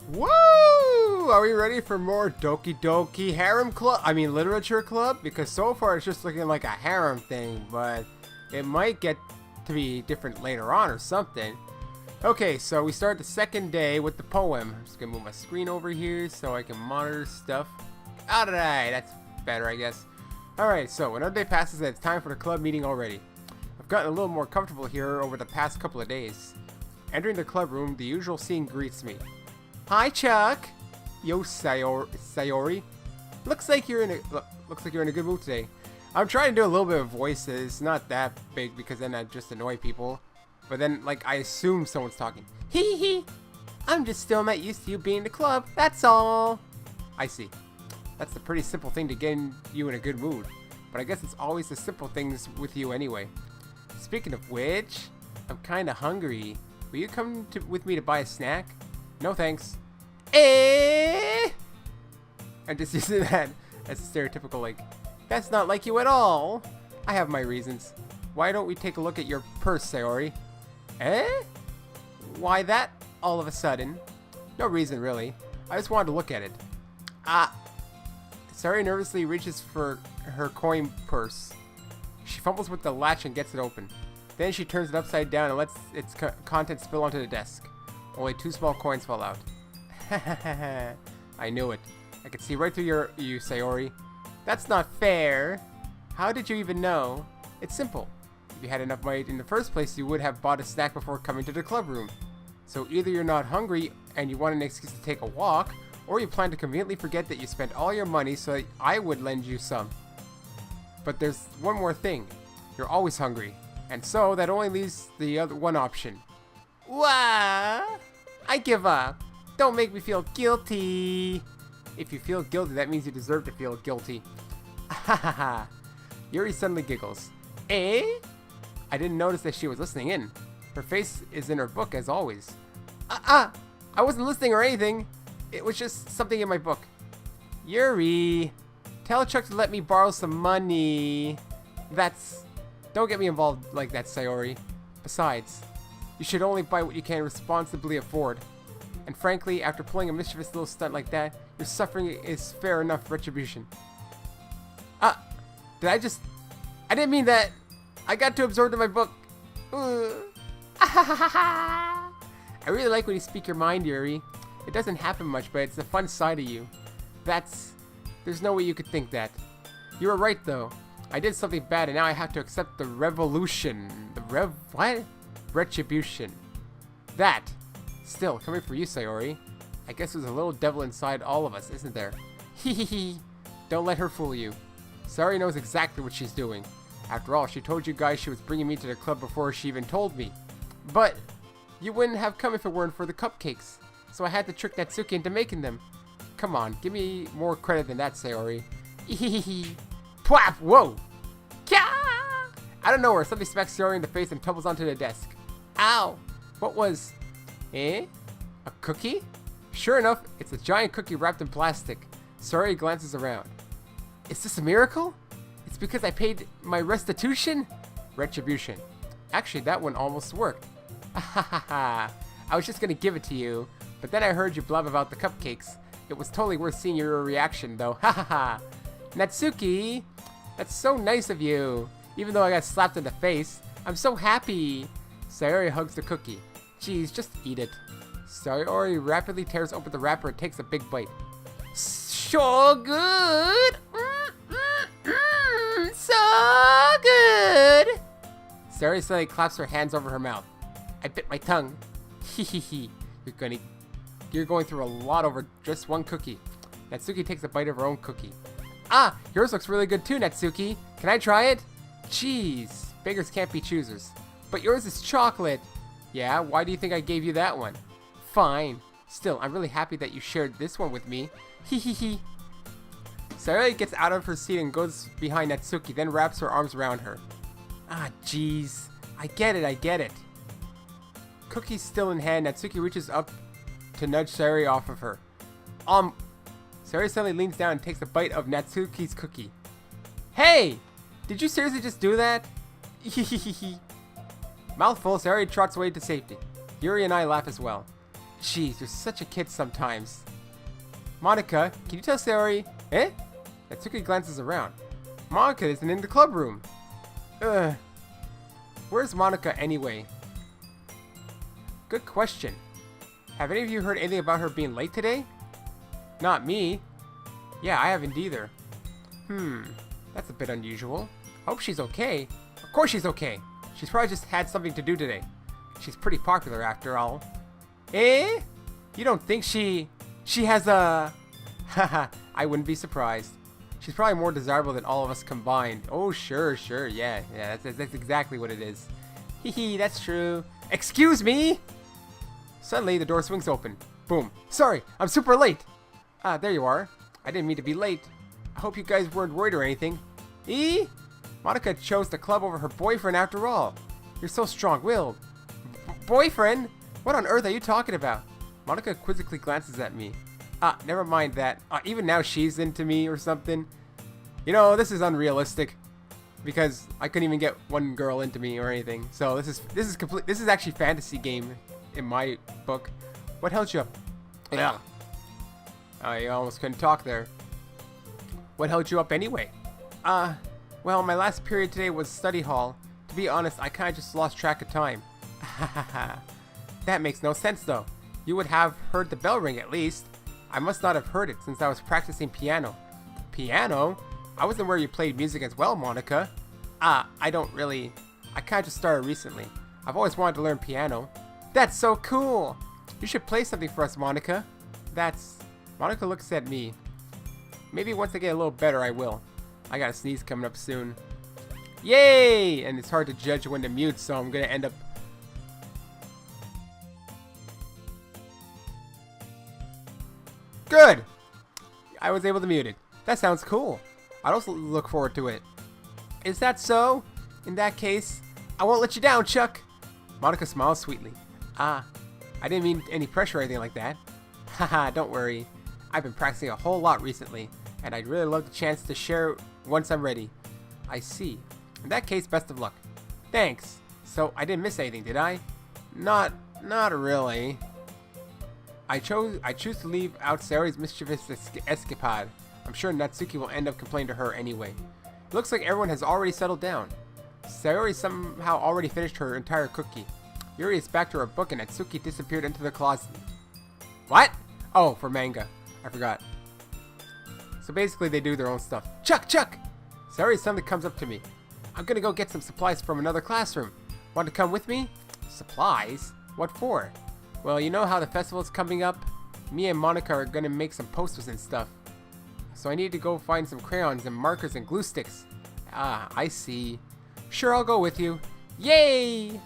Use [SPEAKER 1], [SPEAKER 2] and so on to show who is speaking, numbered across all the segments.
[SPEAKER 1] Woo! Are we ready for more Doki Doki harem club? I mean literature club? Because so far it's just looking like a harem thing, but it might get to be different later on or something. Okay, so we start the second day with the poem. I'm just gonna move my screen over here so I can monitor stuff. Alright, that's better I guess. Alright, so another day passes and it's time for the club meeting already. I've gotten a little more comfortable here over the past couple of days. Entering the club room, the usual scene greets me. Hi, Chuck. Yo, Sayori. Looks like you're in a good mood today. I'm trying to do a little bit of voices, not that big because then I just annoy people. But then, like, I assume someone's talking. Hee hee. I'm just still not used to you being in the club. That's all. I see. That's a pretty simple thing to get you in a good mood. But I guess it's always the simple things with you anyway. Speaking of which, I'm kind of hungry. Will you come with me to buy a snack? No thanks. I'm just using that as a stereotypical, like, that's not like you at all. I have my reasons. Why don't we take a look at your purse, Sayori? Why that all of a sudden? No reason, really. I just wanted to look at it. Sayori nervously reaches for her coin purse. She fumbles with the latch and gets it open. Then she turns it upside down and lets its contents spill onto the desk. Only 2 small coins fall out. I knew it. I could see right through you, Sayori. That's not fair. How did you even know? It's simple. If you had enough money in the first place, you would have bought a snack before coming to the club room. So either you're not hungry and you want an excuse to take a walk, or you plan to conveniently forget that you spent all your money so that I would lend you some. But there's one more thing. You're always hungry. And so that only leaves the other one option. What? I give up. Don't make me feel guilty. If you feel guilty, that means you deserve to feel guilty. Hahaha. Yuri suddenly giggles. I didn't notice that she was listening in. Her face is in her book as always. I wasn't listening or anything. It was just something in my book. Yuri, tell Chuck to let me borrow some money. Don't get me involved like that, Sayori. Besides, you should only buy what you can responsibly afford. And frankly, after pulling a mischievous little stunt like that, your suffering is fair enough retribution. I didn't mean that. I got too absorbed in my book. I really like when you speak your mind, Yuri. It doesn't happen much, but it's the fun side of you. There's no way you could think that. You were right, though. I did something bad, and now I have to accept the revolution. Retribution. That. Still, coming for you, Sayori. I guess there's a little devil inside all of us, isn't there? Hehehe. Don't let her fool you. Sayori knows exactly what she's doing. After all, she told you guys she was bringing me to the club before she even told me. But you wouldn't have come if it weren't for the cupcakes. So I had to trick Natsuki into making them. Come on, give me more credit than that, Sayori. Hehehe. Pwap! Whoa! Kya! Out of nowhere, something smacks Sayori in the face and tumbles onto the desk. Ow! What was... A cookie? Sure enough, it's a giant cookie wrapped in plastic. Sayori glances around. Is this a miracle? It's because I paid my restitution? Retribution. Actually, that one almost worked. I was just gonna give it to you, but then I heard you blab about the cupcakes. It was totally worth seeing your reaction, though. Natsuki, that's so nice of you. Even though I got slapped in the face, I'm so happy. Sayori hugs the cookie. Geez, just eat it. Sayori rapidly tears open the wrapper and takes a big bite. So good! So good! Sayori suddenly claps her hands over her mouth. I bit my tongue. Hehehe. You're going through a lot over just one cookie. Natsuki takes a bite of her own cookie. Yours looks really good too, Natsuki. Can I try it? Jeez, beggars can't be choosers. But yours is chocolate. Yeah, why do you think I gave you that one? Fine. Still, I'm really happy that you shared this one with me. Hehehe. Sayori gets out of her seat and goes behind Natsuki, then wraps her arms around her. Jeez. I get it. Cookie still in hand, Natsuki reaches up to nudge Sayori off of her. Sayori suddenly leans down and takes a bite of Natsuki's cookie. Hey! Did you seriously just do that? Hehehe. Mouthful, Sayori trots away to safety. Yuri and I laugh as well. Jeez, you're such a kid sometimes. Monika, can you tell Sayori? Eh? Natsuki glances around. Monika isn't in the club room. Ugh. Where's Monika anyway? Good question. Have any of you heard anything about her being late today? Not me. Yeah, I haven't either. That's a bit unusual. Hope she's okay. Of course she's okay. She's probably just had something to do today. She's pretty popular after all. Eh? You don't think she has a... Haha, I wouldn't be surprised. She's probably more desirable than all of us combined. Oh, sure, yeah, that's exactly what it is. Hee, that's true. Excuse me? Suddenly, the door swings open. Boom. Sorry, I'm super late. Ah, there you are. I didn't mean to be late. I hope you guys weren't worried or anything. Monika chose the club over her boyfriend after all. You're so strong-willed. Boyfriend? What on earth are you talking about? Monika quizzically glances at me. Never mind that. Even now she's into me or something. You know, this is unrealistic. Because I couldn't even get one girl into me or anything. So this is actually fantasy game in my book. What held you up? Yeah. I almost couldn't talk there. What held you up anyway? Well, my last period today was study hall. To be honest, I kinda just lost track of time. That makes no sense though. You would have heard the bell ring at least. I must not have heard it since I was practicing piano. Piano? I wasn't where you played music as well, Monika. I don't really... I kinda just started recently. I've always wanted to learn piano. That's so cool! You should play something for us, Monika. Monika looks at me. Maybe once I get a little better, I will. I got a sneeze coming up soon. Yay! And it's hard to judge when to mute, so I'm gonna end up... Good! I was able to mute it. That sounds cool. I'd also look forward to it. Is that so? In that case, I won't let you down, Chuck. Monika smiles sweetly. I didn't mean any pressure or anything like that. Haha, don't worry. I've been practicing a whole lot recently, and I'd really love the chance to share once I'm ready. I see. In that case, best of luck. Thanks. So, I didn't miss anything, did I? Not really. I choose to leave out Sayori's mischievous escapade. I'm sure Natsuki will end up complaining to her anyway. It looks like everyone has already settled down. Sayori somehow already finished her entire cookie. Yuri is back to her book and Natsuki disappeared into the closet. What? Oh, for manga. I forgot. So basically they do their own stuff. Chuck! Sayori suddenly comes up to me. I'm gonna go get some supplies from another classroom. Want to come with me? Supplies? What for? Well, you know how the festival's coming up? Me and Monika are gonna make some posters and stuff. So I need to go find some crayons and markers and glue sticks. I see. Sure, I'll go with you. Yay!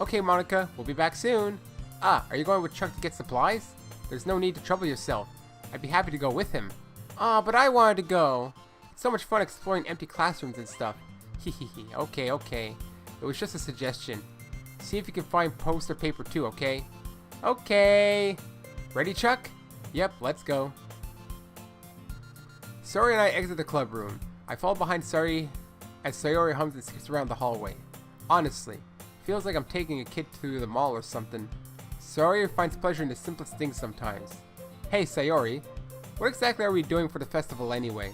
[SPEAKER 1] Okay, Monika, we'll be back soon. Are you going with Chuck to get supplies? There's no need to trouble yourself. I'd be happy to go with him. But I wanted to go. It's so much fun exploring empty classrooms and stuff. Hehehe, okay. It was just a suggestion. See if you can find poster paper too, okay? Okay. Ready, Chuck? Yep, let's go. Sayori and I exit the club room. I fall behind Sayori as Sayori hums and skips around the hallway. Honestly, feels like I'm taking a kid through the mall or something. Sayori finds pleasure in the simplest things sometimes. Hey Sayori, what exactly are we doing for the festival anyway?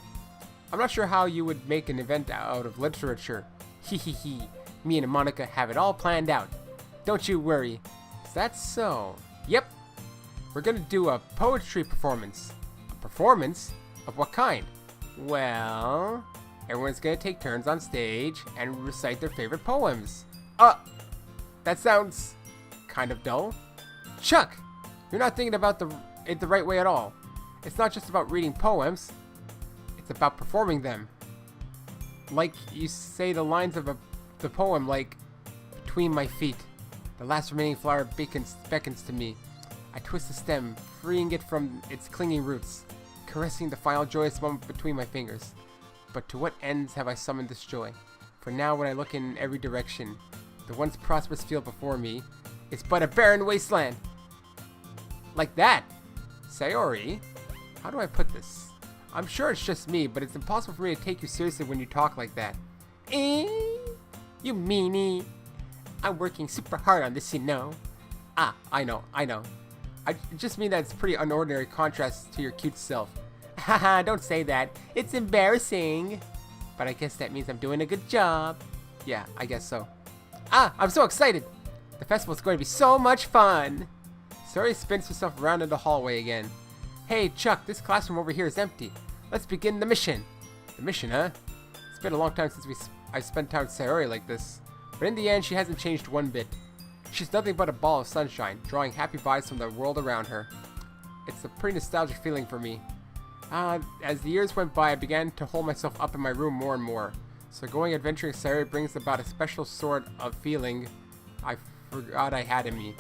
[SPEAKER 1] I'm not sure how you would make an event out of literature. Hehehe, me and Monika have it all planned out. Don't you worry. Is that so? Yep. We're gonna do a poetry performance. A performance? Of what kind? Well, everyone's gonna take turns on stage and recite their favorite poems. That sounds kind of dull. Chuck, you're not thinking about it the right way at all. It's not just about reading poems. It's about performing them. Like you say the lines of the poem like, between my feet, the last remaining flower beckons to me. I twist the stem, freeing it from its clinging roots, caressing the final joyous moment between my fingers. But to what ends have I summoned this joy? For now when I look in every direction, the once prosperous field before me is but a barren wasteland. Like that. Sayori, how do I put this? I'm sure it's just me, but it's impossible for me to take you seriously when you talk like that. You meanie. I'm working super hard on this, you know. I know. I just mean that it's pretty unordinary contrast to your cute self. Haha, don't say that. It's embarrassing. But I guess that means I'm doing a good job. Yeah, I guess so. Ah, I'm so excited. The festival's going to be so much fun. Sayori spins herself around in the hallway again. Hey, Chuck, this classroom over here is empty. Let's begin the mission. The mission, huh? It's been a long time since I spent time with Sayori like this. But in the end, she hasn't changed one bit. She's nothing but a ball of sunshine, drawing happy vibes from the world around her. It's a pretty nostalgic feeling for me. As the years went by, I began to hold myself up in my room more and more. So going adventuring with Sayori brings about a special sort of feeling I forgot I had in me.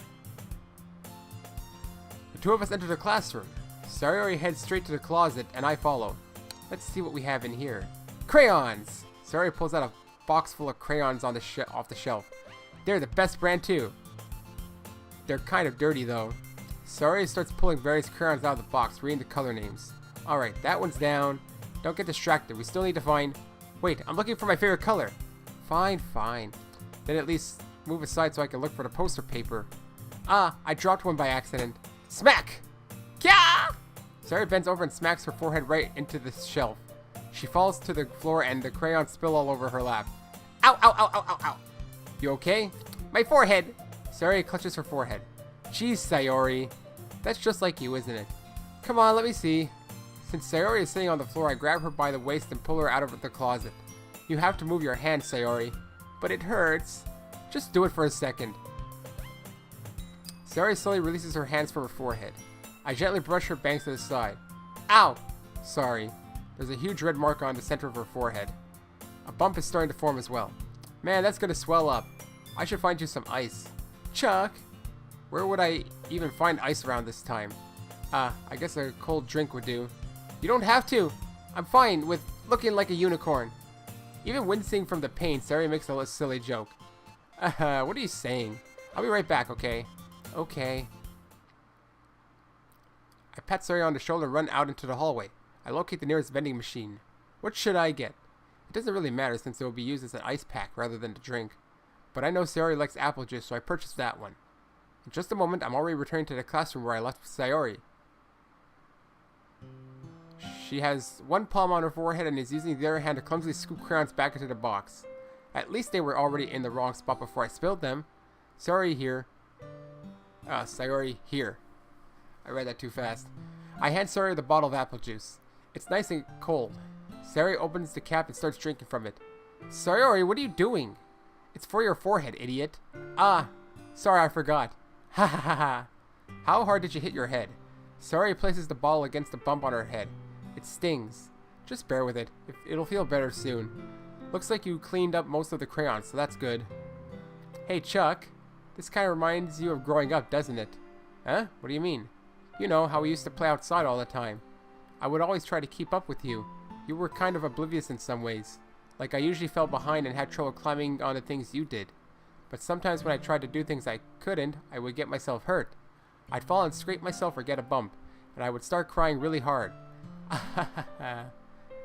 [SPEAKER 1] The two of us enter the classroom. Sayori heads straight to the closet, and I follow. Let's see what we have in here. Crayons! Sayori pulls out a box full of crayons on off the shelf. They're the best brand too. They're kind of dirty though. Sayori starts pulling various crayons out of the box, reading the color names. Alright, that one's down. Don't get distracted. We still need to find... Wait, I'm looking for my favorite color. Fine, fine. Then at least move aside so I can look for the poster paper. Ah, I dropped one by accident. Smack! Kya! Sayori bends over and smacks her forehead right into the shelf. She falls to the floor and the crayons spill all over her lap. Ow, ow, ow, ow, ow, ow. You okay? My forehead! Sayori clutches her forehead. Jeez, Sayori. That's just like you, isn't it? Come on, let me see. Since Sayori is sitting on the floor, I grab her by the waist and pull her out of the closet. You have to move your hand, Sayori. But it hurts. Just do it for a second. Sayori slowly releases her hands from her forehead. I gently brush her bangs to the side. Ow! Sorry. There's a huge red mark on the center of her forehead. A bump is starting to form as well. Man, that's gonna swell up. I should find you some ice. Chuck! Where would I even find ice around this time? I guess a cold drink would do. You don't have to. I'm fine with looking like a unicorn. Even wincing from the pain, Sayori makes a silly joke. What are you saying? I'll be right back, okay? Okay. I pat Sayori on the shoulder and run out into the hallway. I locate the nearest vending machine. What should I get? It doesn't really matter since it will be used as an ice pack rather than to drink. But I know Sayori likes apple juice, so I purchased that one. In just a moment, I'm already returning to the classroom where I left Sayori. She has one palm on her forehead and is using the other hand to clumsily scoop crayons back into the box. At least they were already in the wrong spot before I spilled them. Sayori here. Sayori here. I read that too fast. I hand Sayori the bottle of apple juice. It's nice and cold. Sayori opens the cap and starts drinking from it. Sayori, what are you doing? It's for your forehead, idiot. Ah, sorry, I forgot. Ha ha ha ha. How hard did you hit your head? Sayori places the bottle against the bump on her head. It stings. Just bear with it. It'll feel better soon. Looks like you cleaned up most of the crayons, so that's good. Hey, Chuck. This kind of reminds you of growing up, doesn't it? Huh? What do you mean? You know, how we used to play outside all the time. I would always try to keep up with you. You were kind of oblivious in some ways. Like I usually fell behind and had trouble climbing on the things you did. But sometimes when I tried to do things I couldn't, I would get myself hurt. I'd fall and scrape myself or get a bump, and I would start crying really hard.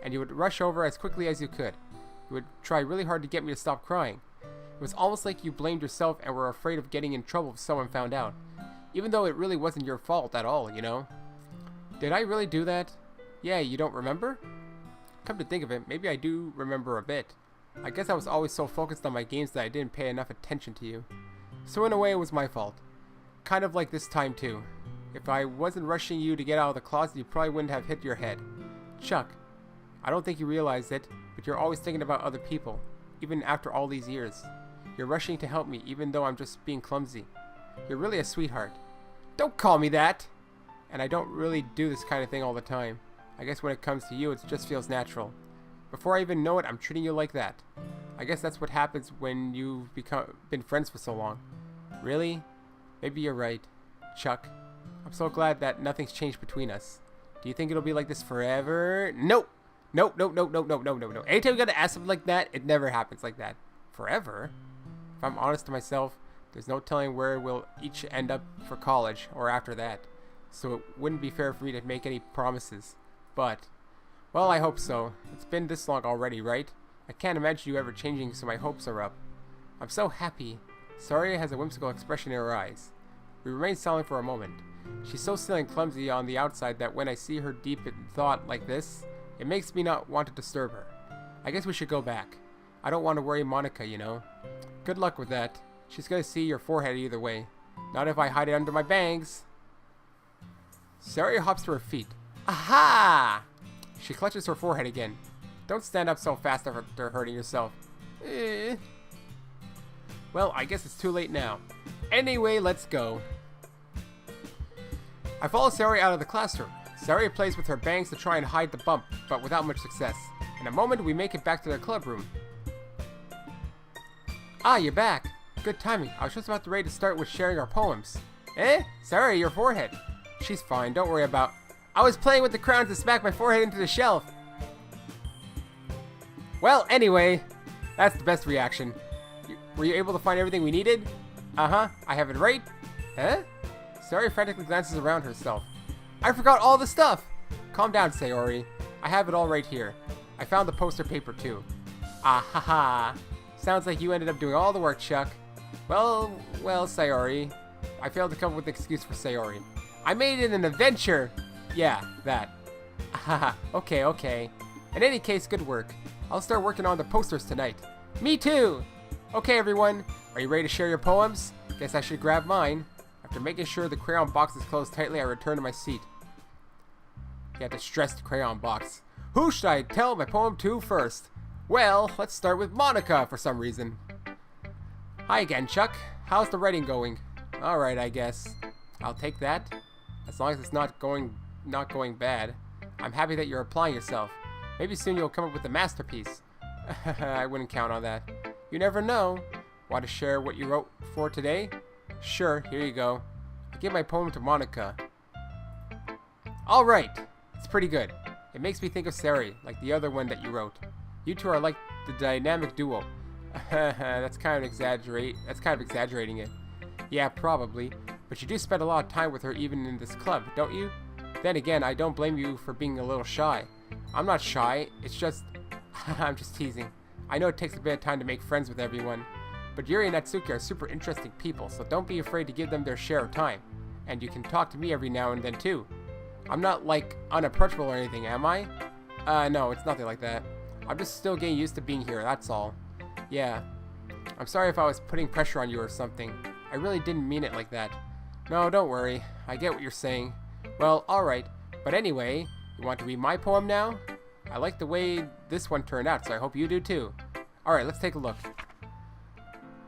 [SPEAKER 1] And you would rush over as quickly as you could. You would try really hard to get me to stop crying. It was almost like you blamed yourself and were afraid of getting in trouble if someone found out. Even though it really wasn't your fault at all, you know? Did I really do that? Yeah, you don't remember? Come to think of it, maybe I do remember a bit. I guess I was always so focused on my games that I didn't pay enough attention to you. So in a way it was my fault. Kind of like this time too. If I wasn't rushing you to get out of the closet, you probably wouldn't have hit your head. Chuck, I don't think you realize it, but you're always thinking about other people, even after all these years. You're rushing to help me, even though I'm just being clumsy. You're really a sweetheart. Don't call me that! And I don't really do this kind of thing all the time. I guess when it comes to you, it just feels natural. Before I even know it, I'm treating you like that. I guess that's what happens when you've been friends for so long. Really? Maybe you're right, Chuck. I'm so glad that nothing's changed between us. Do you think it'll be like this forever? Nope. Nope, nope, nope, nope, nope, nope, nope, nope. Anytime you gotta ask something like that, it never happens like that. Forever? If I'm honest to myself, there's no telling where we'll each end up for college or after that. So it wouldn't be fair for me to make any promises. But, well, I hope so. It's been this long already, right? I can't imagine you ever changing, so my hopes are up. I'm so happy. Sayori has a whimsical expression in her eyes. We remain silent for a moment. She's so still and clumsy on the outside that when I see her deep in thought like this, it makes me not want to disturb her. I guess we should go back. I don't want to worry Monika, you know. Good luck with that. She's gonna see your forehead either way. Not if I hide it under my bangs. Sayori hops to her feet. Aha! She clutches her forehead again. Don't stand up so fast after hurting yourself. Well, I guess it's too late now. Anyway, let's go. I follow Sayori out of the classroom. Sayori plays with her bangs to try and hide the bump, but without much success. In a moment, we make it back to their club room. Ah, you're back. Good timing. I was just about ready to start with sharing our poems. Sayori, your forehead. She's fine, don't worry about... I was playing with the crown to smack my forehead into the shelf. Well, anyway, that's the best reaction. Were you able to find everything we needed? Uh-huh, I have it right. Huh? Sayori frantically glances around herself. I forgot all the stuff! Calm down, Sayori. I have it all right here. I found the poster paper too. Ah ha ha. Sounds like you ended up doing all the work, Chuck. Well, Sayori. I failed to come up with an excuse for Sayori. I made it an adventure! Yeah, that. Haha, okay. In any case, good work. I'll start working on the posters tonight. Me too! Okay, everyone. Are you ready to share your poems? Guess I should grab mine. After making sure the crayon box is closed tightly, I return to my seat. Yeah, the stressed crayon box. Who should I tell my poem to first? Well, let's start with Monika for some reason. Hi again, Chuck. How's the writing going? Alright, I guess. I'll take that. As long as it's not going bad. I'm happy that you're applying yourself. Maybe soon you'll come up with a masterpiece. I wouldn't count on that. You never know. Want to share what you wrote for today? Sure, here you go. I give my poem to Monika. Alright, it's pretty good. It makes me think of Sayori, like the other one that you wrote. You two are like the dynamic duo. That's kind of exaggerating it. Yeah, probably. But you do spend a lot of time with her even in this club, don't you? Then again, I don't blame you for being a little shy. I'm not shy, it's just... I'm just teasing. I know it takes a bit of time to make friends with everyone. But Yuri and Natsuki are super interesting people, so don't be afraid to give them their share of time. And you can talk to me every now and then too. I'm not, like, unapproachable or anything, am I? No, it's nothing like that. I'm just still getting used to being here, that's all. Yeah. I'm sorry if I was putting pressure on you or something. I really didn't mean it like that. No, don't worry. I get what you're saying. Well, alright. But anyway, you want to read my poem now? I like the way this one turned out, so I hope you do too. Alright, let's take a look.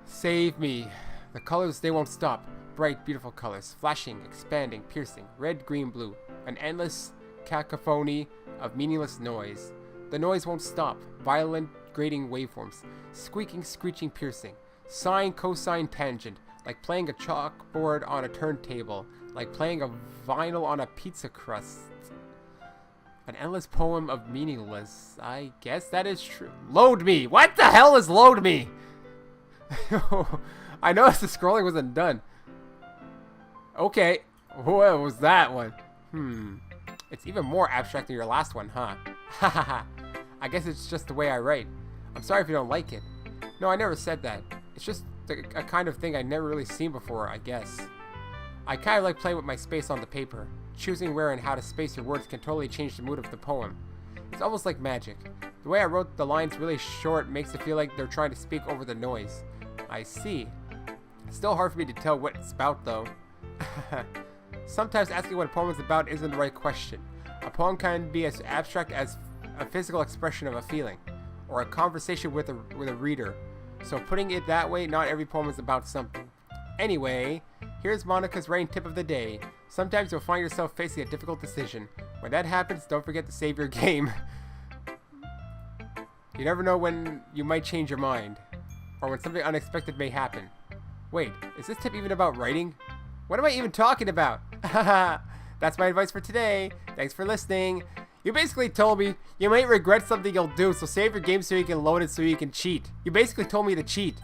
[SPEAKER 1] Save me. The colors, they won't stop. Bright, beautiful colors. Flashing, expanding, piercing. Red, green, blue. An endless cacophony of meaningless noise. The noise won't stop. Violent, grating waveforms. Squeaking, screeching, piercing. Sine, cosine, tangent. Like playing a chalkboard on a turntable. Like playing a vinyl on a pizza crust. An endless poem of meaningless. I guess that is true. Load me! What the hell is load me? I noticed the scrolling wasn't done. Okay. What was that one? It's even more abstract than your last one, huh? Hahaha. I guess it's just the way I write. I'm sorry if you don't like it. No, I never said that. It's just a kind of thing I'd never really seen before, I guess. I kind of like playing with my space on the paper. Choosing where and how to space your words can totally change the mood of the poem. It's almost like magic. The way I wrote the lines really short makes it feel like they're trying to speak over the noise. I see. It's still hard for me to tell what it's about, though. Sometimes asking what a poem is about isn't the right question. A poem can be as abstract as a physical expression of a feeling, or a conversation with a reader. So putting it that way, not every poem is about something. Anyway, here's Monika's writing tip of the day. Sometimes you'll find yourself facing a difficult decision. When that happens, don't forget to save your game. You never know when you might change your mind, or when something unexpected may happen. Wait, is this tip even about writing? What am I even talking about? That's my advice for today. Thanks for listening. You basically told me you might regret something you'll do, so save your game so you can load it so you can cheat. You basically told me to cheat.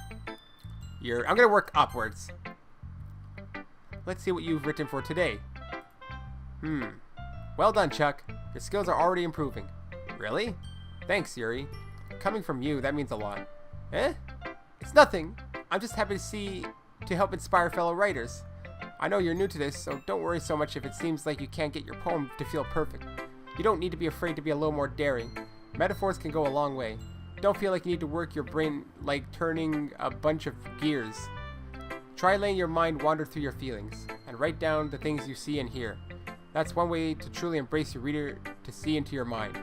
[SPEAKER 1] I'm gonna work upwards. Let's see what you've written for today. Well done, Chuck. Your skills are already improving. Really? Thanks, Yuri. Coming from you, that means a lot. It's nothing. I'm just happy to help inspire fellow writers. I know you're new to this, so don't worry so much if it seems like you can't get your poem to feel perfect. You don't need to be afraid to be a little more daring. Metaphors can go a long way. Don't feel like you need to work your brain like turning a bunch of gears. Try letting your mind wander through your feelings, and write down the things you see and hear. That's one way to truly embrace your reader to see into your mind.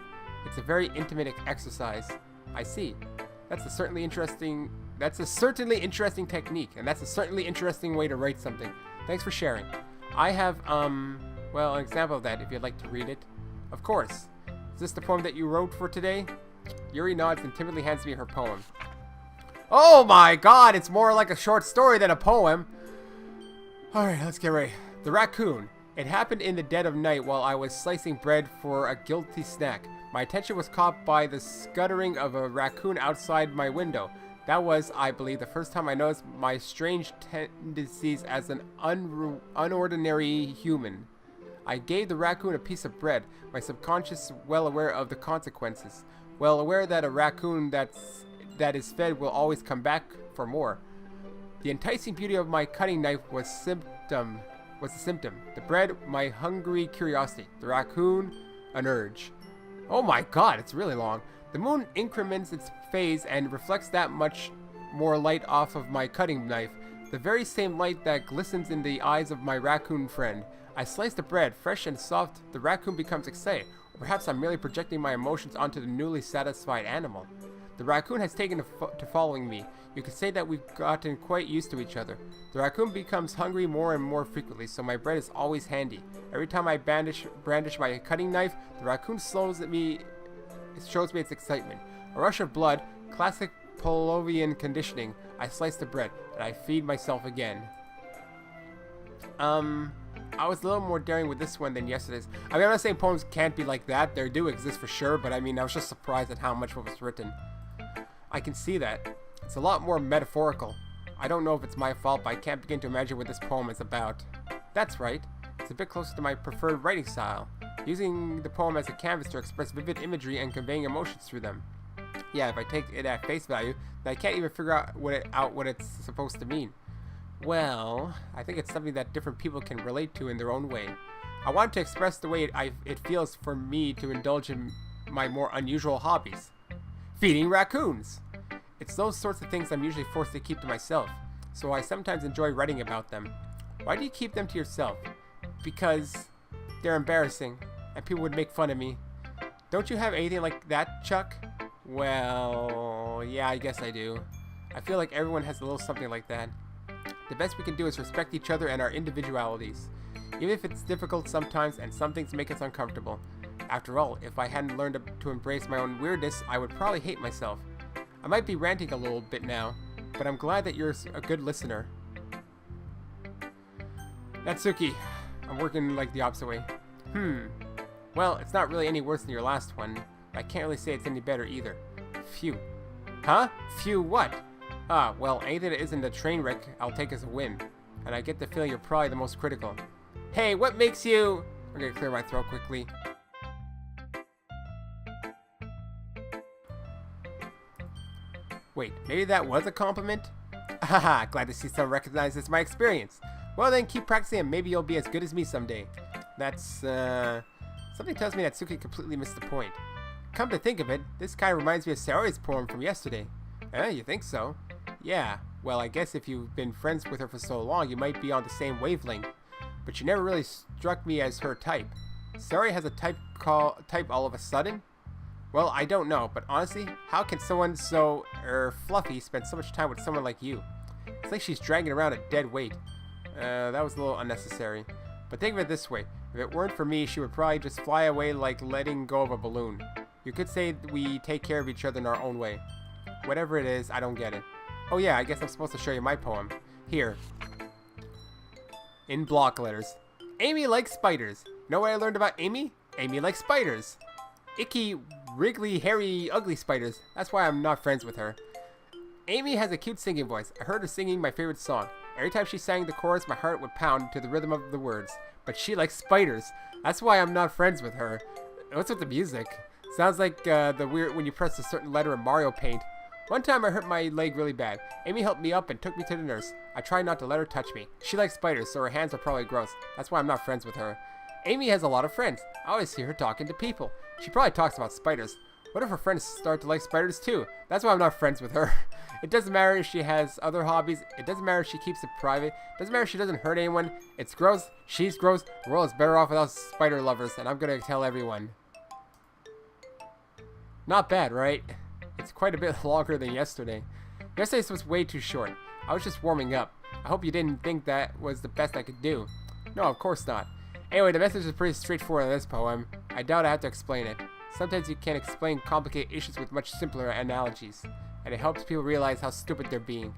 [SPEAKER 1] It's a very intimate exercise. I see. That's a certainly interesting technique, and that's a certainly interesting way to write something. Thanks for sharing. I have, well, an example of that if you'd like to read it. Of course. Is this the poem that you wrote for today? Yuri nods and timidly hands me her poem. Oh my god, it's more like a short story than a poem. Alright, let's get ready. The Raccoon. It happened in the dead of night while I was slicing bread for a guilty snack. My attention was caught by the scuttering of a raccoon outside my window. That was, I believe, the first time I noticed my strange tendencies as an unordinary human. I gave the raccoon a piece of bread, my subconscious well aware of the consequences. Well aware that a raccoon that is fed will always come back for more. The enticing beauty of my cutting knife was a symptom. The bread, my hungry curiosity. The raccoon, an urge. Oh my god, it's really long. The moon increments its phase and reflects that much more light off of my cutting knife. The very same light that glistens in the eyes of my raccoon friend. I slice the bread, fresh and soft. The raccoon becomes excited. Or perhaps I'm merely projecting my emotions onto the newly satisfied animal. The raccoon has taken to following me. You could say that we've gotten quite used to each other. The raccoon becomes hungry more and more frequently, so my bread is always handy. Every time I brandish my cutting knife, the raccoon shows me its excitement. A rush of blood, classic Pavlovian conditioning. I slice the bread, and I feed myself again. I was a little more daring with this one than yesterday's. I mean, I'm not saying poems can't be like that. They do exist for sure, but I mean, I was just surprised at how much was written. I can see that. It's a lot more metaphorical. I don't know if it's my fault, but I can't begin to imagine what this poem is about. That's right. It's a bit closer to my preferred writing style, using the poem as a canvas to express vivid imagery and conveying emotions through them. Yeah, if I take it at face value, then I can't even figure out what it's supposed to mean. Well, I think it's something that different people can relate to in their own way. I want to express the way it feels for me to indulge in my more unusual hobbies. Feeding raccoons! It's those sorts of things I'm usually forced to keep to myself, so I sometimes enjoy writing about them. Why do you keep them to yourself? Because they're embarrassing, and people would make fun of me. Don't you have anything like that, Chuck? Well, yeah, I guess I do. I feel like everyone has a little something like that. The best we can do is respect each other and our individualities, even if it's difficult sometimes and some things make us uncomfortable. After all, if I hadn't learned to embrace my own weirdness, I would probably hate myself. I might be ranting a little bit now, but I'm glad that you're a good listener. Natsuki, I'm working like the opposite way. Well, it's not really any worse than your last one. I can't really say it's any better either. Phew. Huh? Phew what? Ah, well, anything that isn't a train wreck, I'll take as a win. And I get the feeling you're probably the most critical. Hey, what makes you... I'm gonna clear my throat quickly. Wait, maybe that was a compliment? Haha, glad to see someone recognizes my experience. Well then, keep practicing and maybe you'll be as good as me someday. That's, something tells me that Suki completely missed the point. Come to think of it, this kind of reminds me of Sayori's poem from yesterday. You think so? Yeah, well I guess if you've been friends with her for so long, you might be on the same wavelength. But you never really struck me as her type. Sayori has a type all of a sudden? Well, I don't know, but honestly, how can someone so, fluffy spend so much time with someone like you? It's like she's dragging around a dead weight. That was a little unnecessary. But think of it this way, if it weren't for me, she would probably just fly away like letting go of a balloon. You could say we take care of each other in our own way. Whatever it is, I don't get it. Oh yeah, I guess I'm supposed to show you my poem. Here. In block letters. Amy likes spiders. Know what I learned about Amy? Amy likes spiders. Icky, wriggly, hairy, ugly spiders. That's why I'm not friends with her. Amy has a cute singing voice. I heard her singing my favorite song. Every time she sang the chorus, my heart would pound to the rhythm of the words. But she likes spiders. That's why I'm not friends with her. What's with the music? Sounds like the weird when you press a certain letter in Mario Paint. One time I hurt my leg really bad. Amy helped me up and took me to the nurse. I tried not to let her touch me. She likes spiders, so her hands are probably gross. That's why I'm not friends with her. Amy has a lot of friends. I always see her talking to people. She probably talks about spiders. What if her friends start to like spiders too? That's why I'm not friends with her. It doesn't matter if she has other hobbies. It doesn't matter if she keeps it private. It doesn't matter if she doesn't hurt anyone. It's gross. She's gross. The world is better off without spider lovers, and I'm gonna tell everyone. Not bad, right? It's quite a bit longer than yesterday. Yesterday was way too short. I was just warming up. I hope you didn't think that was the best I could do. No, of course not. Anyway, the message is pretty straightforward in this poem. I doubt I have to explain it. Sometimes you can't explain complicated issues with much simpler analogies, and it helps people realize how stupid they're being.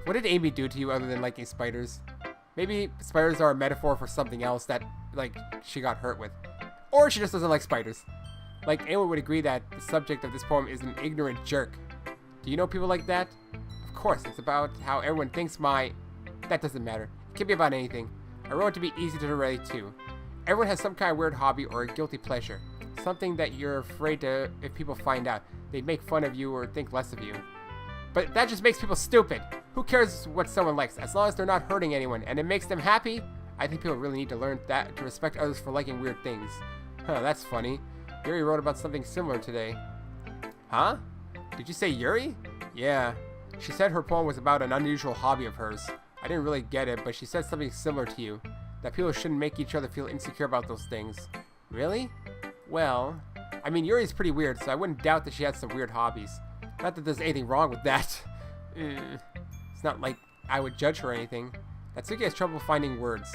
[SPEAKER 1] What did Amy do to you other than liking spiders? Maybe spiders are a metaphor for something else that, like, she got hurt with. Or she just doesn't like spiders. Like, anyone would agree that the subject of this poem is an ignorant jerk. Do you know people like that? Of course, it's about how everyone thinks That doesn't matter. It can be about anything. I wrote it to be easy to relate to. Everyone has some kind of weird hobby or a guilty pleasure. Something that you're afraid to, if people find out, they'd make fun of you or think less of you. But that just makes people stupid. Who cares what someone likes, as long as they're not hurting anyone and it makes them happy? I think people really need to learn that to respect others for liking weird things. Huh, that's funny. Yuri wrote about something similar today. Huh? Did you say Yuri? Yeah. She said her poem was about an unusual hobby of hers. I didn't really get it, but she said something similar to you. That people shouldn't make each other feel insecure about those things. Really? Well, I mean, Yuri's pretty weird, so I wouldn't doubt that she has some weird hobbies. Not that there's anything wrong with that. It's not like I would judge her or anything. Natsuki has trouble finding words.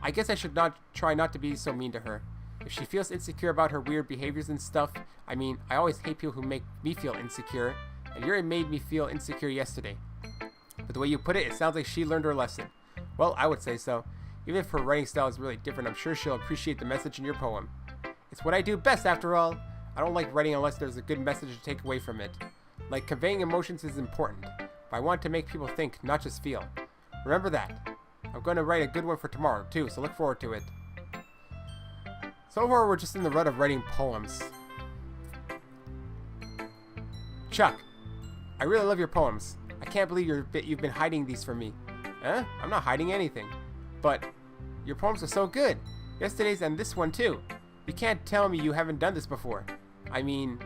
[SPEAKER 1] I guess I should try not to be so mean to her. If she feels insecure about her weird behaviors and stuff, I mean, I always hate people who make me feel insecure, and Yuri made me feel insecure yesterday. But the way you put it, it sounds like she learned her lesson. Well, I would say so. Even if her writing style is really different, I'm sure she'll appreciate the message in your poem. It's what I do best, after all. I don't like writing unless there's a good message to take away from it. Like, conveying emotions is important, but I want to make people think, not just feel. Remember that. I'm going to write a good one for tomorrow, too, so look forward to it. So far, we're just in the rut of writing poems. Chuck, I really love your poems. I can't believe you've been hiding these from me. Huh? I'm not hiding anything. But your poems are so good. Yesterday's and this one too. You can't tell me you haven't done this before. I mean,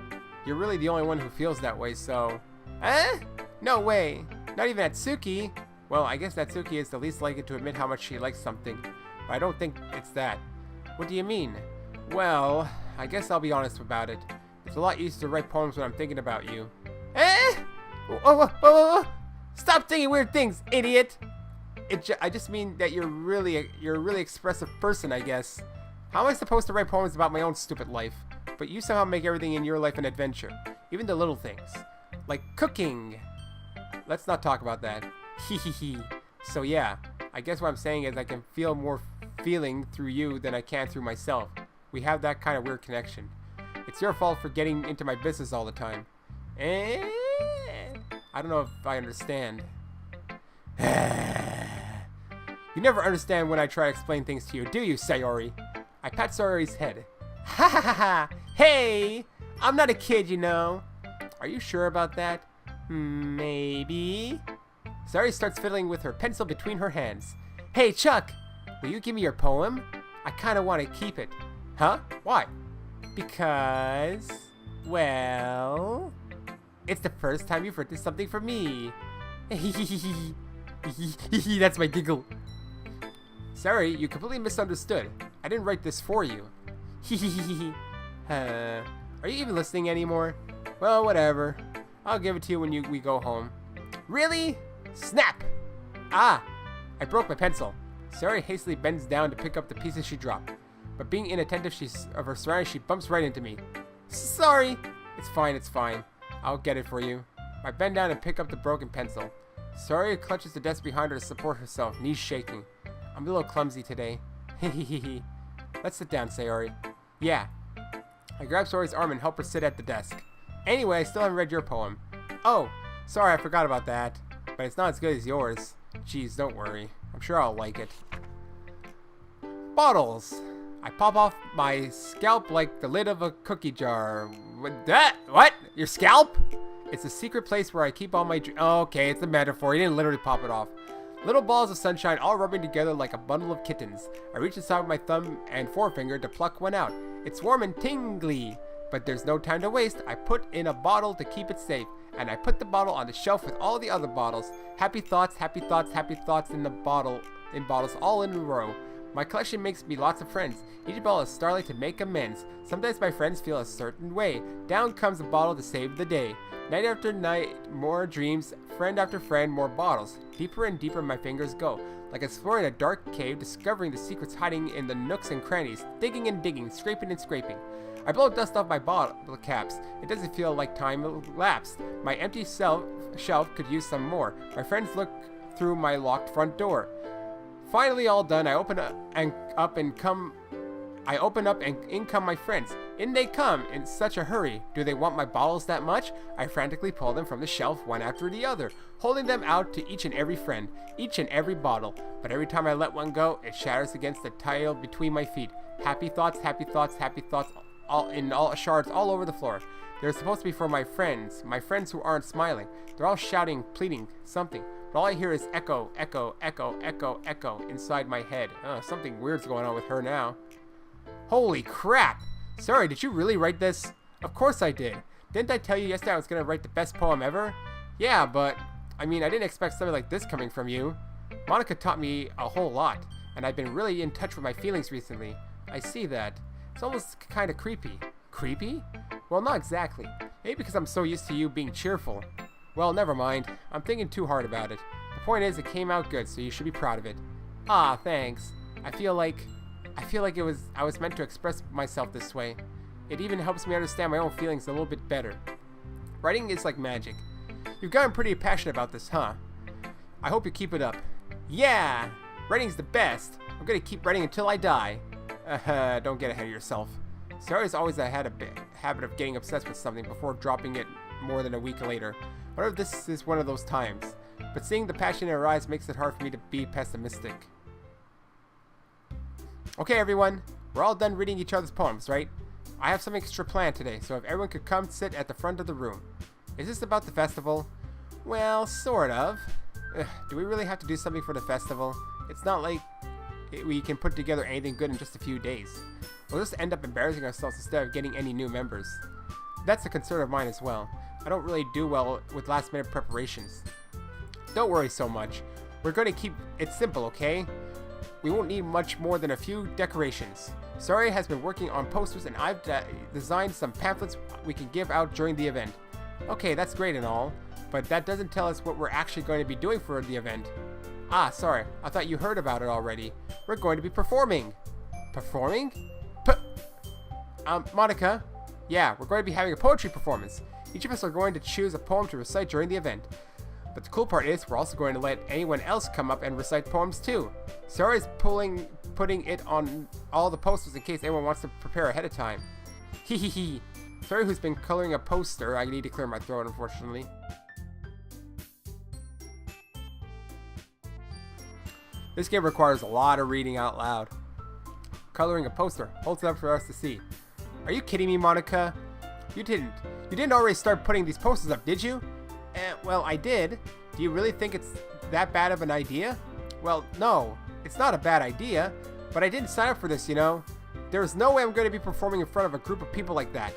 [SPEAKER 1] you're really the only one who feels that way, so... Eh? No way. Not even Natsuki. Well, I guess Natsuki is the least likely to admit how much she likes something. But I don't think it's that. What do you mean? Well, I guess I'll be honest about it. It's a lot easier to write poems when I'm thinking about you. Eh? Oh. Stop thinking weird things, idiot! I just mean that you're a really expressive person, I guess. How am I supposed to write poems about my own stupid life? But you somehow make everything in your life an adventure. Even the little things. Like cooking. Let's not talk about that. Hehehe. So yeah, I guess what I'm saying is I can feel more feeling through you than I can through myself. We have that kind of weird connection. It's your fault for getting into my business all the time. I don't know if I understand. You never understand when I try to explain things to you, do you, Sayori? I pat Sayori's head. Ha ha ha ha! Hey! I'm not a kid, you know. Are you sure about that? Maybe. Sayori starts fiddling with her pencil between her hands. Hey, Chuck! Will you give me your poem? I kinda want to keep it. Huh? Why? Because... well... it's the first time you've written something for me. That's my giggle. Sorry, you completely misunderstood. I didn't write this for you. Are you even listening anymore? Well, whatever. I'll give it to you when we go home. Really? Snap! Ah! I broke my pencil. Sari hastily bends down to pick up the pieces she dropped. But being inattentive of her surroundings, she bumps right into me. Sorry! It's fine. I'll get it for you. I bend down and pick up the broken pencil. Sari clutches the desk behind her to support herself, knees shaking. I'm a little clumsy today. Hehehe. Let's sit down, Sayori. Yeah. I grab Sari's arm and help her sit at the desk. Anyway, I still haven't read your poem. Oh, sorry, I forgot about that. But it's not as good as yours. Jeez, don't worry. I'm sure I'll like it. Bottles. I pop off my scalp like the lid of a cookie jar. What? Your scalp? It's a secret place where I keep all my okay, it's a metaphor. He didn't literally pop it off. Little balls of sunshine all rubbing together like a bundle of kittens. I reach inside with my thumb and forefinger to pluck one out. It's warm and tingly, but there's no time to waste. I put in a bottle to keep it safe, and I put the bottle on the shelf with all the other bottles. Happy thoughts, happy thoughts, happy thoughts in bottles all in a row. My collection makes me lots of friends. Each bottle is starlight to make amends. Sometimes my friends feel a certain way. Down comes a bottle to save the day. Night after night, more dreams. Friend after friend, more bottles. Deeper and deeper my fingers go. Like exploring a dark cave, discovering the secrets hiding in the nooks and crannies. Digging and digging, scraping and scraping. I blow dust off my bottle caps. It doesn't feel like time elapsed. My empty shelf could use some more. My friends look through my locked front door. Finally all done, I open up and in come my friends. In they come in such a hurry. Do they want my bottles that much? I frantically pull them from the shelf one after the other, holding them out to each and every friend, each and every bottle. But every time I let one go, it shatters against the tile between my feet. Happy thoughts, happy thoughts, happy thoughts, all shards all over the floor. They're supposed to be for my friends who aren't smiling. They're all shouting, pleading, something. But all I hear is echo, echo, echo, echo, echo inside my head. Something weird's going on with her now. Holy crap! Sorry, did you really write this? Of course I did. Didn't I tell you yesterday I was going to write the best poem ever? Yeah, but, I didn't expect something like this coming from you. Monika taught me a whole lot, and I've been really in touch with my feelings recently. I see that. It's almost kind of creepy. Creepy? Well, not exactly. Maybe because I'm so used to you being cheerful. Well, never mind. I'm thinking too hard about it. The point is, it came out good, so you should be proud of it. Ah, thanks. I feel like I was meant to express myself this way. It even helps me understand my own feelings a little bit better. Writing is like magic. You've gotten pretty passionate about this, huh? I hope you keep it up. Yeah! Writing's the best. I'm gonna keep writing until I die. Don't get ahead of yourself. Sayori's always had a habit of getting obsessed with something before dropping it more than a week later. What if this is one of those times? But seeing the passion in her eyes makes it hard for me to be pessimistic. Okay, everyone. We're all done reading each other's poems, right? I have some extra planned today, so if everyone could come sit at the front of the room. Is this about the festival? Well, sort of. Do we really have to do something for the festival? It's not like we can put together anything good in just a few days. We'll just end up embarrassing ourselves instead of getting any new members. That's a concern of mine as well. I don't really do well with last-minute preparations. Don't worry so much. We're going to keep it simple, okay? We won't need much more than a few decorations. Sayori has been working on posters, and I've designed some pamphlets we can give out during the event. Okay, that's great and all, but that doesn't tell us what we're actually going to be doing for the event. Ah, sorry, I thought you heard about it already. We're going to be performing. Performing? Monika? Yeah, we're going to be having a poetry performance. Each of us are going to choose a poem to recite during the event. But the cool part is, we're also going to let anyone else come up and recite poems too. Sayori's putting it on all the posters in case anyone wants to prepare ahead of time. Hehehe. Sayori, who's been coloring a poster. I need to clear my throat, unfortunately. This game requires a lot of reading out loud. Coloring a poster. Holds it up for us to see. Are you kidding me, Monika? You didn't already start putting these posters up, did you? Well, I did. Do you really think it's that bad of an idea? Well, no, it's not a bad idea, but I didn't sign up for this, you know. There's no way I'm going to be performing in front of a group of people like that.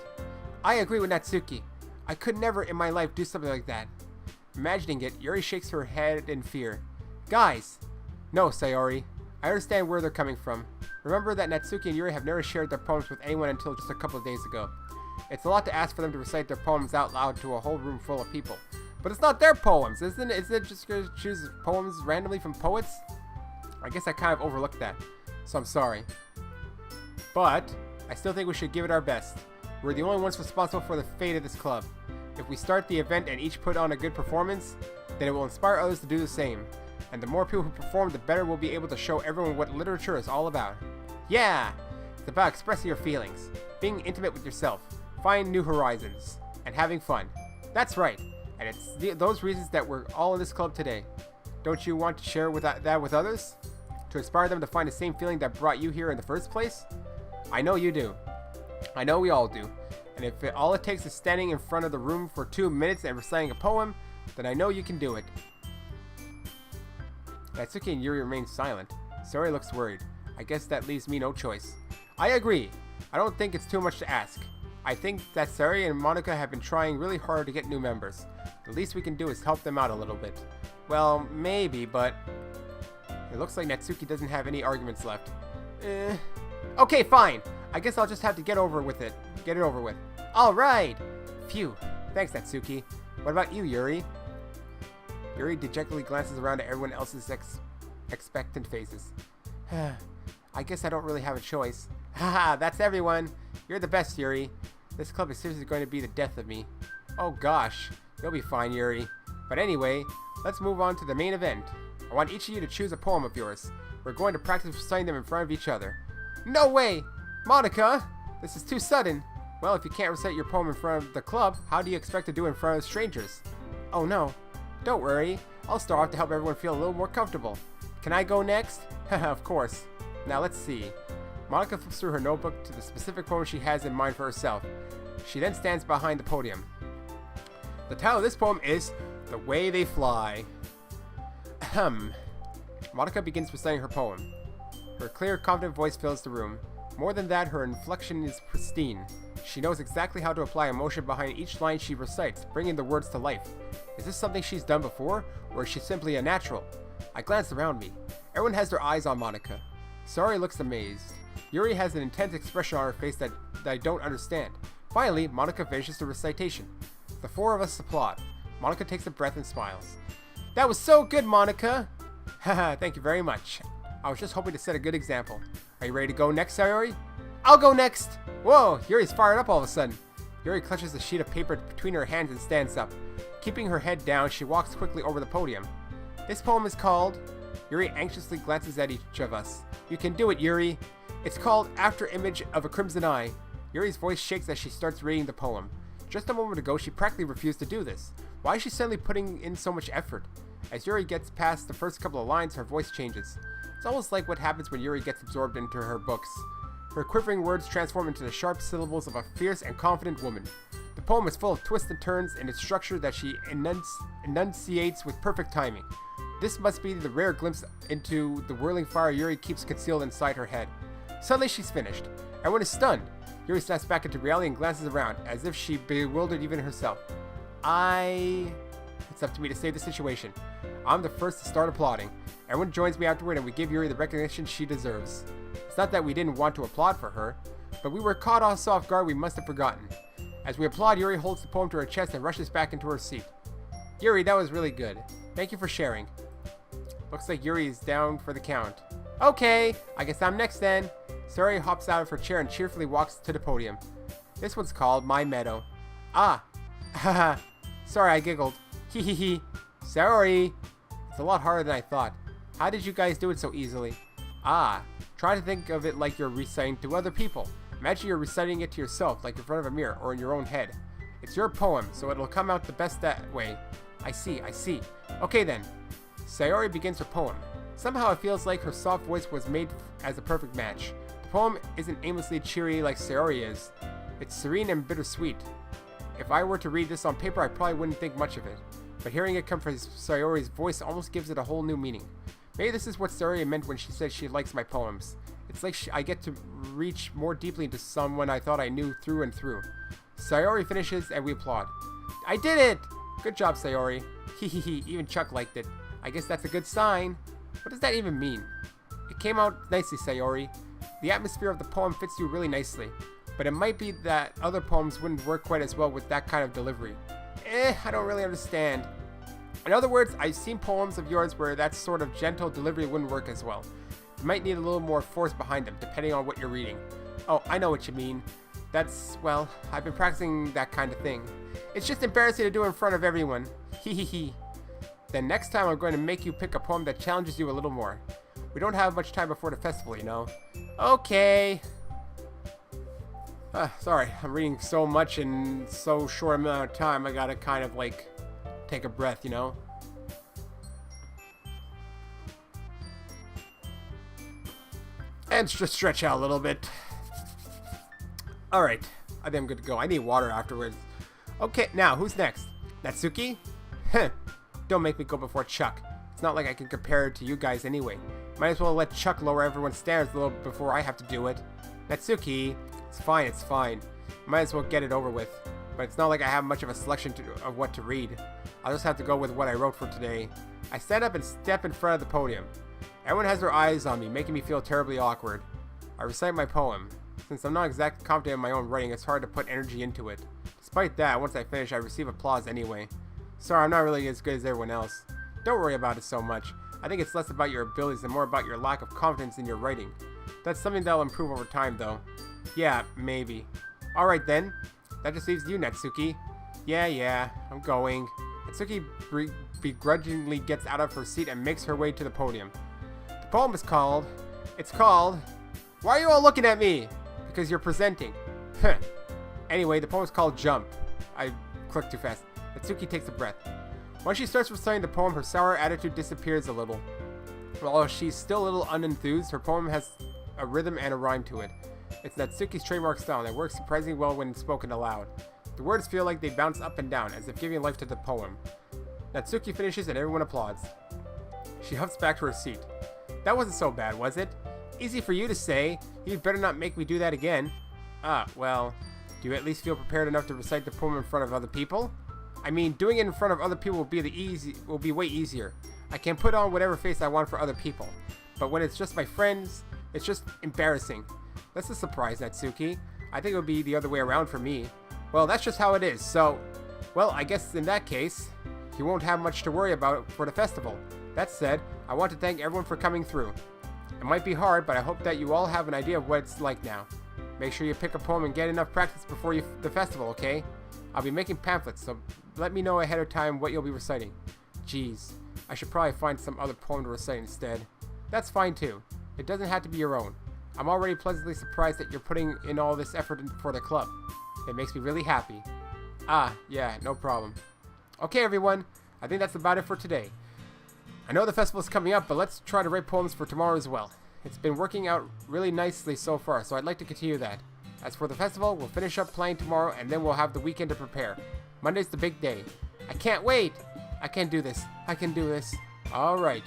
[SPEAKER 1] I agree with Natsuki. I could never in my life do something like that. Imagining it, Yuri shakes her head in fear. Guys! No, Sayori. I understand where they're coming from. Remember that Natsuki and Yuri have never shared their poems with anyone until just a couple of days ago. It's a lot to ask for them to recite their poems out loud to a whole room full of people. But it's not their poems, isn't it? Is it just going to choose poems randomly from poets? I guess I kind of overlooked that, so I'm sorry. But I still think we should give it our best. We're the only ones responsible for the fate of this club. If we start the event and each put on a good performance, then it will inspire others to do the same. And the more people who perform, the better we'll be able to show everyone what literature is all about. Yeah! It's about expressing your feelings, being intimate with yourself, finding new horizons, and having fun. That's right. And it's those reasons that we're all in this club today. Don't you want to share that with others? To inspire them to find the same feeling that brought you here in the first place? I know you do. I know we all do. And if all it takes is standing in front of the room for 2 minutes and reciting a poem, then I know you can do it. Natsuki and Yuri remain silent. Sayori looks worried. I guess that leaves me no choice. I agree. I don't think it's too much to ask. I think that Sayori and Monika have been trying really hard to get new members. The least we can do is help them out a little bit. Well, maybe, but it looks like Natsuki doesn't have any arguments left. Okay, fine. I guess I'll just have to get it over with. Alright! Phew. Thanks, Natsuki. What about you, Yuri? Yuri dejectedly glances around at everyone else's expectant faces. I guess I don't really have a choice. Haha, that's everyone. You're the best, Yuri. This club is seriously going to be the death of me. Oh gosh. You'll be fine, Yuri. But anyway, let's move on to the main event. I want each of you to choose a poem of yours. We're going to practice reciting them in front of each other. No way! Monika! This is too sudden. Well, if you can't recite your poem in front of the club, how do you expect to do it in front of strangers? Oh no. Don't worry. I'll start off to help everyone feel a little more comfortable. Can I go next? Haha, of course. Now let's see. Monika flips through her notebook to the specific poem she has in mind for herself. She then stands behind the podium. The title of this poem is The Way They Fly. Ahem. Monika begins reciting her poem. Her clear, confident voice fills the room. More than that, her inflection is pristine. She knows exactly how to apply emotion behind each line she recites, bringing the words to life. Is this something she's done before, or is she simply a natural? I glance around me. Everyone has their eyes on Monika. Sayori looks amazed. Yuri has an intense expression on her face that I don't understand. Finally, Monika finishes the recitation. The four of us applaud. Monika takes a breath and smiles. That was so good, Monika! Haha, thank you very much. I was just hoping to set a good example. Are you ready to go next, Sayori? I'll go next! Whoa, Yuri's fired up all of a sudden. Yuri clutches a sheet of paper between her hands and stands up. Keeping her head down, she walks quickly over the podium. This poem is called... Yuri anxiously glances at each of us. You can do it, Yuri. It's called After Image of a Crimson Eye. Yuri's voice shakes as she starts reading the poem. Just a moment ago, she practically refused to do this. Why is she suddenly putting in so much effort? As Yuri gets past the first couple of lines, her voice changes. It's almost like what happens when Yuri gets absorbed into her books. Her quivering words transform into the sharp syllables of a fierce and confident woman. The poem is full of twists and turns in its structure that she enunciates with perfect timing. This must be the rare glimpse into the whirling fire Yuri keeps concealed inside her head. Suddenly she's finished. Everyone is stunned. Yuri snaps back into reality and glances around, as if she bewildered even herself. It's up to me to save the situation. I'm the first to start applauding. Everyone joins me afterward and we give Yuri the recognition she deserves. It's not that we didn't want to applaud for her, but we were caught off guard we must have forgotten. As we applaud, Yuri holds the poem to her chest and rushes back into her seat. Yuri, that was really good. Thank you for sharing. Looks like Yuri is down for the count. Okay, I guess I'm next then. Sayori hops out of her chair and cheerfully walks to the podium. This one's called My Meadow. Ah, haha. Sorry, I giggled. Hee hee hee. Sayori. It's a lot harder than I thought. How did you guys do it so easily? Ah, try to think of it like you're reciting to other people. Imagine you're reciting it to yourself, like in front of a mirror or in your own head. It's your poem, so it'll come out the best that way. I see. Okay then. Sayori begins her poem. Somehow it feels like her soft voice was made as a perfect match. The poem isn't aimlessly cheery like Sayori is. It's serene and bittersweet. If I were to read this on paper, I probably wouldn't think much of it. But hearing it come from Sayori's voice almost gives it a whole new meaning. Maybe this is what Sayori meant when she said she likes my poems. It's like I get to reach more deeply into someone I thought I knew through and through. Sayori finishes and we applaud. I did it! Good job, Sayori. Hee hee hee, even Chuck liked it. I guess that's a good sign. What does that even mean? It came out nicely, Sayori. The atmosphere of the poem fits you really nicely. But it might be that other poems wouldn't work quite as well with that kind of delivery. I don't really understand. In other words, I've seen poems of yours where that sort of gentle delivery wouldn't work as well. You might need a little more force behind them, depending on what you're reading. Oh, I know what you mean. Well, I've been practicing that kind of thing. It's just embarrassing to do in front of everyone. Hee hee hee. Then next time I'm going to make you pick a poem that challenges you a little more. We don't have much time before the festival, you know. Okay. Sorry, I'm reading so much in so short amount of time, I gotta kind of like take a breath, you know? And just stretch out a little bit. Alright, I think I'm good to go. I need water afterwards. Okay, now, who's next? Natsuki? Heh. Don't make me go before Chuck. It's not like I can compare it to you guys anyway. Might as well let Chuck lower everyone's standards a little before I have to do it. Natsuki, it's fine, it's fine. Might as well get it over with. But it's not like I have much of a selection of what to read. I'll just have to go with what I wrote for today. I stand up and step in front of the podium. Everyone has their eyes on me, making me feel terribly awkward. I recite my poem. Since I'm not exactly confident in my own writing, it's hard to put energy into it. Despite that, once I finish, I receive applause anyway. Sorry, I'm not really as good as everyone else. Don't worry about it so much. I think it's less about your abilities and more about your lack of confidence in your writing. That's something that'll improve over time, though. Yeah, maybe. Alright then. That just leaves you, Natsuki. Yeah, I'm going. Natsuki begrudgingly gets out of her seat and makes her way to the podium. The poem is called... It's called... Why are you all looking at me? Because you're presenting. Huh. Anyway, the poem is called Jump. I clicked too fast. Natsuki takes a breath. Once she starts reciting the poem, her sour attitude disappears a little. While she's still a little unenthused, her poem has a rhythm and a rhyme to it. It's Natsuki's trademark style, and it works surprisingly well when spoken aloud. The words feel like they bounce up and down, as if giving life to the poem. Natsuki finishes and everyone applauds. She huffs back to her seat. That wasn't so bad, was it? Easy for you to say. You'd better not make me do that again. Well, do you at least feel prepared enough to recite the poem in front of other people? I mean, doing it in front of other people will be way easier. I can put on whatever face I want for other people. But when it's just my friends, it's just embarrassing. That's a surprise, Natsuki. I think it would be the other way around for me. Well, that's just how it is, so... Well, I guess in that case, you won't have much to worry about for the festival. That said, I want to thank everyone for coming through. It might be hard, but I hope that you all have an idea of what it's like now. Make sure you pick a poem and get enough practice before the festival, okay? I'll be making pamphlets, so let me know ahead of time what you'll be reciting. Jeez, I should probably find some other poem to recite instead. That's fine too. It doesn't have to be your own. I'm already pleasantly surprised that you're putting in all this effort for the club. It makes me really happy. Yeah, no problem. Okay, everyone. I think that's about it for today. I know the festival is coming up, but let's try to write poems for tomorrow as well. It's been working out really nicely so far, so I'd like to continue that. As for the festival, we'll finish up playing tomorrow, and then we'll have the weekend to prepare. Monday's the big day. I can't wait! I can do this. I can do this. Alright.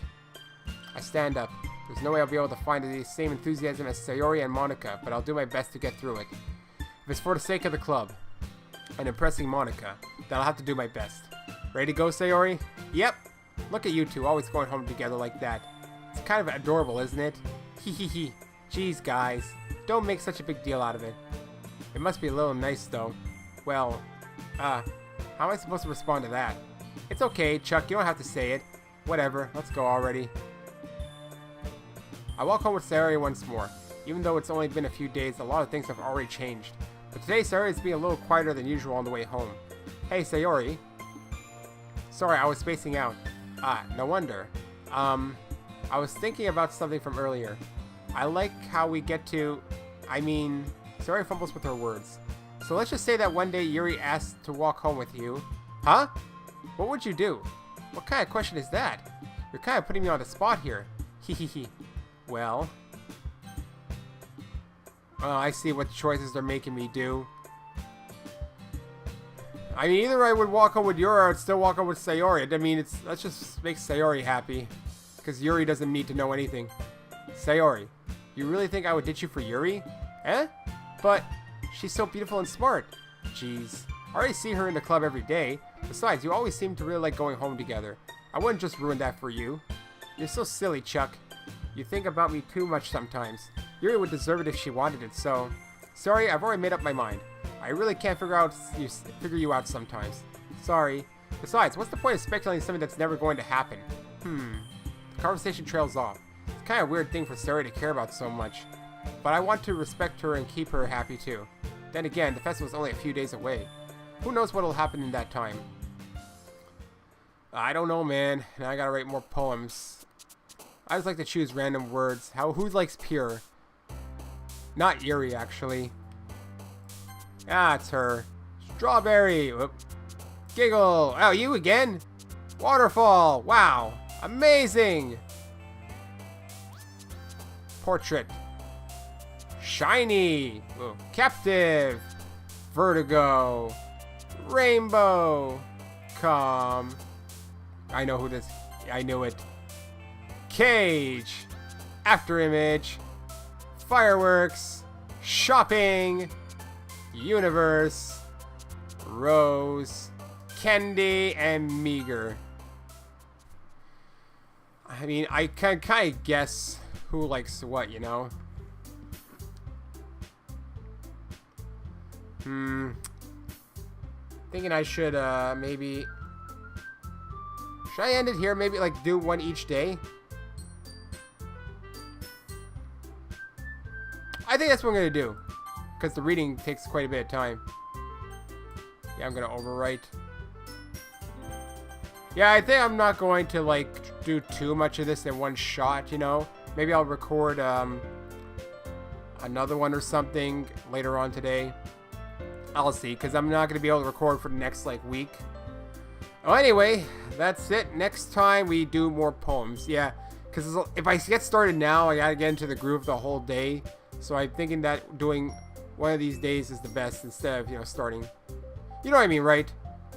[SPEAKER 1] I stand up. There's no way I'll be able to find the same enthusiasm as Sayori and Monika, but I'll do my best to get through it. If it's for the sake of the club and impressing Monika, then I'll have to do my best. Ready to go, Sayori? Yep. Look at you two, always going home together like that. It's kind of adorable, isn't it? Hee. Jeez, guys. Don't make such a big deal out of it. It must be a little nice, though. Well, how am I supposed to respond to that? It's okay, Chuck, you don't have to say it. Whatever, let's go already. I walk home with Sayori once more. Even though it's only been a few days, a lot of things have already changed. But today, Sayori's being a little quieter than usual on the way home. Hey, Sayori. Sorry, I was spacing out. No wonder. I was thinking about something from earlier. I like how we get to... Sayori fumbles with her words. So let's just say that one day Yuri asked to walk home with you. Huh? What would you do? What kind of question is that? You're kind of putting me on the spot here. Hee. Well... I see what choices they're making me do. I mean, either I would walk home with Yuri or I'd still walk home with Sayori. I mean, let's just make Sayori happy. Because Yuri doesn't need to know anything. Sayori, you really think I would ditch you for Yuri? Eh? But she's so beautiful and smart. Jeez. I already see her in the club every day. Besides, you always seem to really like going home together. I wouldn't just ruin that for you. You're so silly, Chuck. You think about me too much sometimes. Yuri would deserve it if she wanted it, so... Sorry, I've already made up my mind. I really can't figure you out sometimes. Sorry. Besides, what's the point of speculating something that's never going to happen? The conversation trails off. It's kind of a weird thing for Sayori to care about so much. But I want to respect her and keep her happy too. Then again, the festival's only a few days away. Who knows what'll happen in that time? I don't know, man. Now I gotta write more poems. I just like to choose random words. Who likes pure? Not Yuri, actually. It's her. Strawberry. Whoop. Giggle. Oh, you again? Waterfall. Wow. Amazing. Portrait. Shiny. Whoa. Captive. Vertigo, Rainbow, Calm. I know who this. I knew it. Cage, Afterimage, Fireworks, Shopping, Universe, Rose, Candy, and Meager. I mean, I can kind of guess who likes what, you know? Thinking I should, maybe... Should I end it here? Maybe, like, do one each day? I think that's what I'm going to do. Because the reading takes quite a bit of time. Yeah, I'm going to overwrite. Yeah, I think I'm not going to, like, do too much of this in one shot, you know? Maybe I'll record, another one or something later on today. I'll see, because I'm not going to be able to record for the next, like, week. Well, anyway, that's it. Next time we do more poems. Yeah, because if I get started now, I got to get into the groove the whole day. So I'm thinking that doing one of these days is the best instead of, you know, starting. You know what I mean, right?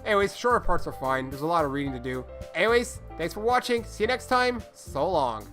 [SPEAKER 1] Anyways, shorter parts are fine. There's a lot of reading to do. Anyways, thanks for watching. See you next time. So long.